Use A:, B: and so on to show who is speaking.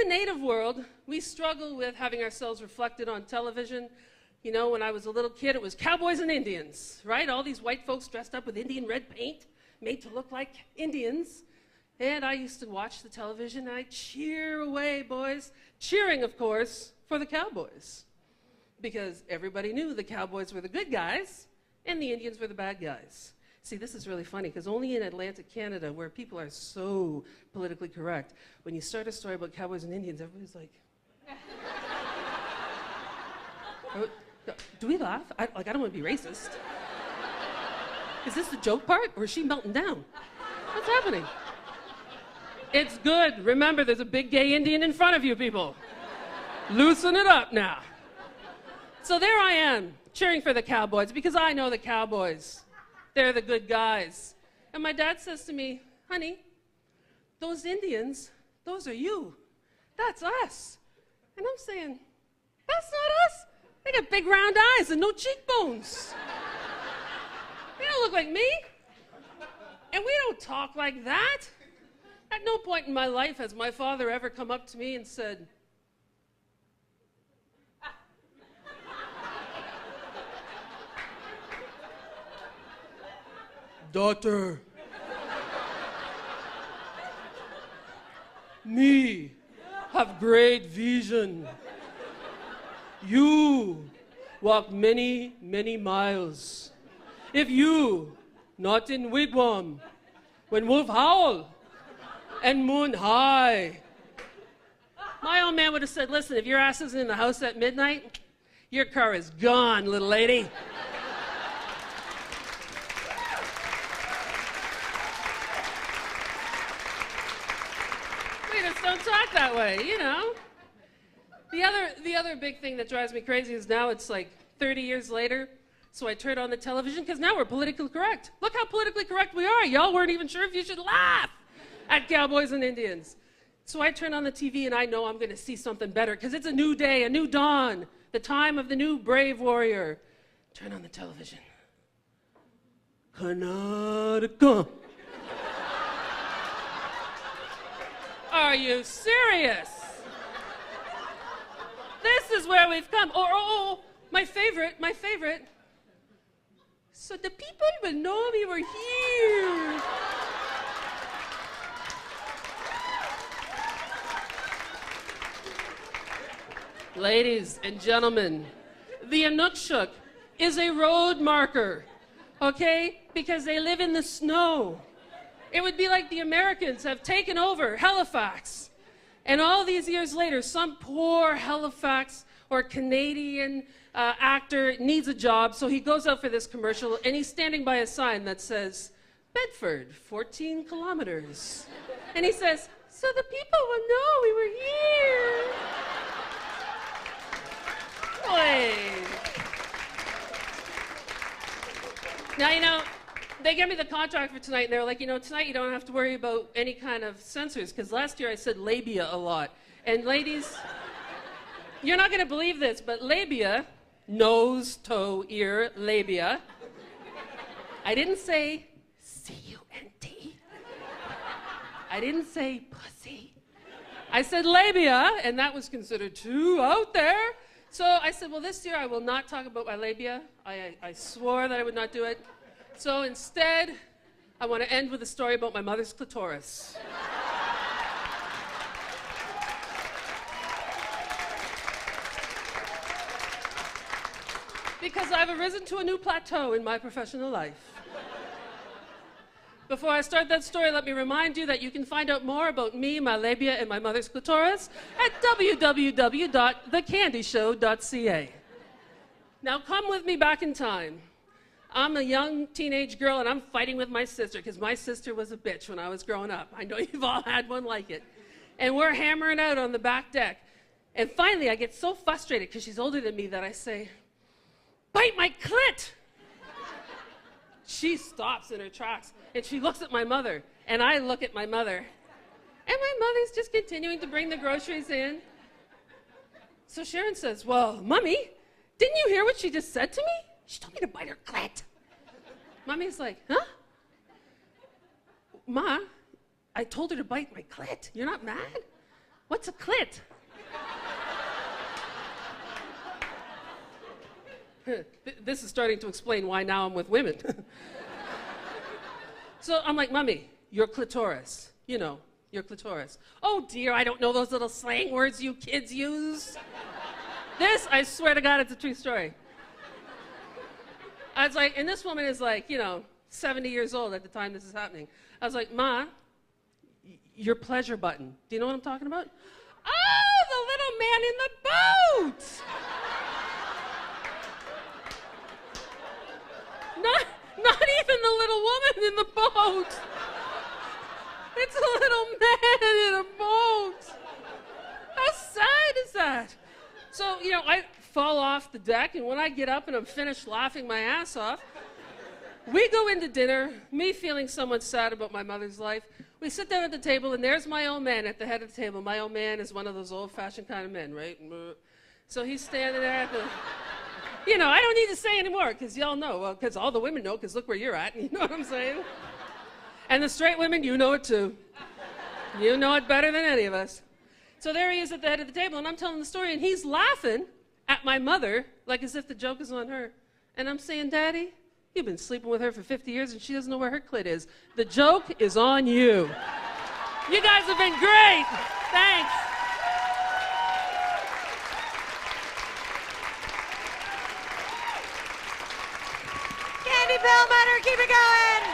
A: native world, we struggle with having ourselves reflected on television. You know, when I was a little kid, it was cowboys and Indians, right? All these white folks dressed up with Indian red paint, made to look like Indians. And I used to watch the television, and I'd cheer away, boys. Cheering, of course, for the cowboys. Because everybody knew the cowboys were the good guys, and the Indians were the bad guys. See, this is really funny, because only in Atlantic Canada, where people are so politically correct, when you start a story about cowboys and Indians, everybody's like, do we laugh? I don't want to be racist. Is this the joke part, or is she melting down? What's happening? It's good. Remember, there's a big gay Indian in front of you, people. Loosen it up now. So there I am, cheering for the cowboys, because I know the cowboys. They're the good guys. And my dad says to me, honey, those Indians, those are you. That's us. And I'm saying, that's not us. They got big round eyes and no cheekbones. They don't look like me. And we don't talk like that. At no point in my life has my father ever come up to me and said, daughter, me have great vision. You walk many, many miles. If you, not in wigwam, when wolf howl and moon high. My old man would have said, listen, if your ass isn't in the house at midnight, your car is gone, little lady. We just don't talk that way, you know. The other big thing that drives me crazy is now it's like 30 years later, so I turn on the television, because now we're politically correct. Look how politically correct we are. Y'all weren't even sure if you should laugh at cowboys and Indians. So I turn on the TV and I know I'm going to see something better, because it's a new day, a new dawn, the time of the new brave warrior. Turn on the television. Karnataka. Are you serious? This is where we've come. Oh, my favorite. So the people will know we were here. Ladies and gentlemen, the Inukshuk is a road marker, okay? Because they live in the snow. It would be like the Americans have taken over Halifax. And all these years later, some poor Halifax or Canadian actor needs a job, so he goes out for this commercial, and he's standing by a sign that says, Bedford, 14 kilometers. And he says, so the people will know we were here. Boy. Now, you know, they gave me the contract for tonight, and they were like, you know, tonight you don't have to worry about any kind of censors, because last year I said labia a lot. And ladies, you're not going to believe this, but labia, nose, toe, ear, labia. I didn't say C-U-N-T. I didn't say pussy. I said labia, and that was considered too out there. So I said, well, this year I will not talk about my labia. I swore that I would not do it. So instead, I want to end with a story about my mother's clitoris. Because I've arisen to a new plateau in my professional life. Before I start that story, let me remind you that you can find out more about me, my labia, and my mother's clitoris at www.thecandyshow.ca. Now come with me back in time. I'm a young teenage girl, and I'm fighting with my sister, because my sister was a bitch when I was growing up. I know you've all had one like it. And we're hammering out on the back deck. And finally, I get so frustrated, because she's older than me, that I say, bite my clit! She stops in her tracks, and she looks at my mother, and I look at my mother. And my mother's just continuing to bring the groceries in. So Sharon says, well, Mummy, didn't you hear what she just said to me? She told me to bite her clit. Mummy's like, huh? Ma, I told her to bite my clit. You're not mad? what's a clit? This is starting to explain why now I'm with women. So I'm like, Mommy, your clitoris. You know, your clitoris. Oh dear, I don't know those little slang words you kids use. This, I swear to God, it's a true story. I was like, and this woman is like, 70 years old at the time this is happening. I was like, Ma, your pleasure button. Do you know what I'm talking about? Oh, the little man in the boat! Not even the little woman in the boat. It's a little man in a boat. How sad is that? So, I fall off the deck, and when I get up and I'm finished laughing my ass off, we go into dinner, me feeling somewhat sad about my mother's life. We sit down at the table, and there's my old man at the head of the table. My old man is one of those old-fashioned kind of men, right? So he's standing there at the... I don't need to say anymore, because y'all know. Because all the women know, because look where you're at. You know what I'm saying? And the straight women, you know it too. You know it better than any of us. So there he is at the head of the table, and I'm telling the story, and he's laughing at my mother, like as if the joke is on her. And I'm saying, Daddy, you've been sleeping with her for 50 years, and she doesn't know where her clit is. The joke is on you. You guys have been great. Thanks.
B: Palmater, keep it going!